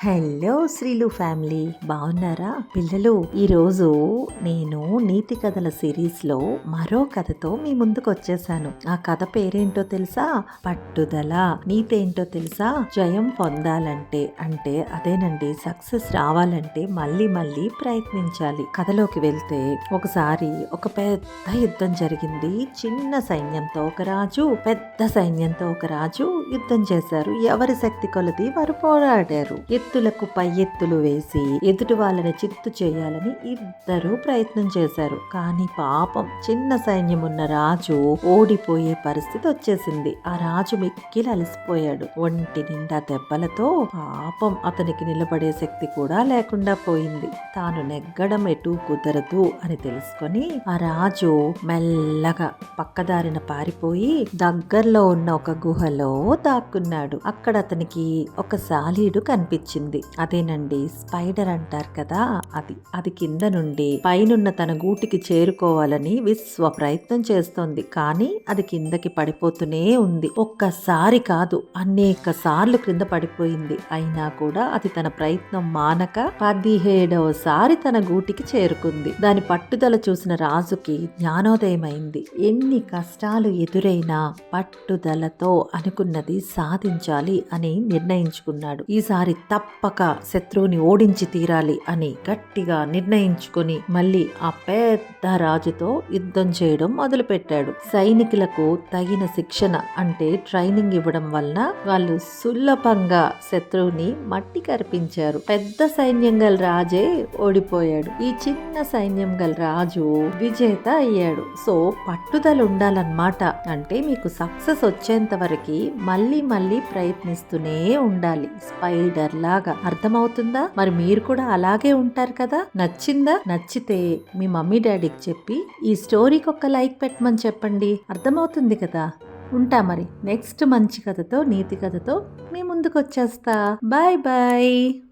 Hello శ్రీలు family, బాగున్నారా పిల్లలు? ఈరోజు నేను నీతి కథల సిరీస్లో మరో కథతో మీ ముందుకు వచ్చేసాను. ఆ కథ పేరేంటో తెలుసా? పట్టుదల. నీతి ఏంటో తెలుసా? జయం పొందాలంటే అంటే అదేనండి, సక్సెస్ రావాలంటే మళ్ళీ మళ్ళీ ప్రయత్నించాలి. కథలోకి వెళ్తే ఒకసారి ఒక పెద్ద యుద్ధం జరిగింది. చిన్న సైన్యంతో ఒక రాజు, పెద్ద సైన్యంతో ఒక రాజు యుద్ధం చేశారు. ఎవరి శక్తి కొలది వారు పోరాడారు. ఎత్తులకు పై ఎత్తులు వేసి ఎదుటి వాళ్ళని చిత్తు చేయాలని ఇద్దరు ప్రయత్నం చేశారు. కానీ పాపం చిన్న సైన్యం ఉన్న రాజు ఓడిపోయే పరిస్థితి వచ్చేసింది. ఆ రాజు మిక్కిలి అలసిపోయాడు. ఒంటి నిండా దెబ్బలతో పాపం అతనికి నిలబడే శక్తి కూడా లేకుండా పోయింది. తాను నెగ్గడం ఎటూ కుదరదు అని తెలుసుకొని ఆ రాజు మెల్లగా పక్కదారిన పారిపోయి దగ్గరలో ఉన్న ఒక గుహలో దాక్కున్నాడు. అక్కడ అతనికి ఒక సాలీడు కనిపించింది. అదేనండి, స్పైడర్ అంటారు కదా, అది కింద నుండి పైనున్న తన గూటికి చేరుకోవాలని విశ్వ ప్రయత్నం చేస్తోంది. కానీ అది కిందకి పడిపోతూనే ఉంది. ఒక్కసారి కాదు, అనేక సార్లు క్రింద పడిపోయింది. అయినా కూడా అది తన ప్రయత్నం మానక 17వసారి తన గూటికి చేరుకుంది. దాని పట్టుదల చూసిన రాజుకి జ్ఞానోదయమైంది. ఎన్ని కష్టాలు ఎదురైనా పట్టుదలతో అనుకున్నది సాధించాలి అని నిర్ణయించుకున్నాడు. ఈసారి తప్పక శత్రువుని ఓడించి తీరాలి అని గట్టిగా నిర్ణయించుకొని మళ్ళీ ఆ పెద్ద రాజుతో యుద్ధం చేయడం మొదలు పెట్టాడు. సైనికులకు తగిన శిక్షణ అంటే ట్రైనింగ్ ఇవ్వడం వలన వాళ్ళు సులభంగా శత్రువుని మట్టి కరిపించారు. పెద్ద సైన్యం గల రాజే ఓడిపోయాడు. ఈ చిన్న సైన్యం గల రాజు విజేత అయ్యాడు. సో పట్టుదల ఉండాలన్నమాట. అంటే మీకు సక్సెస్ వచ్చేంత వరకు మళ్ళీ మళ్ళీ ప్రయత్నిస్తూనే ఉండాలి, స్పైడర్ లాగా. అర్థమవుతుందా? మరి మీరు కూడా అలాగే ఉంటారు కదా? నచ్చిందా? నచ్చితే మీ మమ్మీ డాడీకి చెప్పి ఈ స్టోరీకి ఒక లైక్ పెట్టమని చెప్పండి. అర్థమవుతుంది కదా? ఉంటా మరి. నెక్స్ట్ మంచి కథతో, నీతి కథతో మీ ముందుకు వచ్చేస్తా. Bye bye.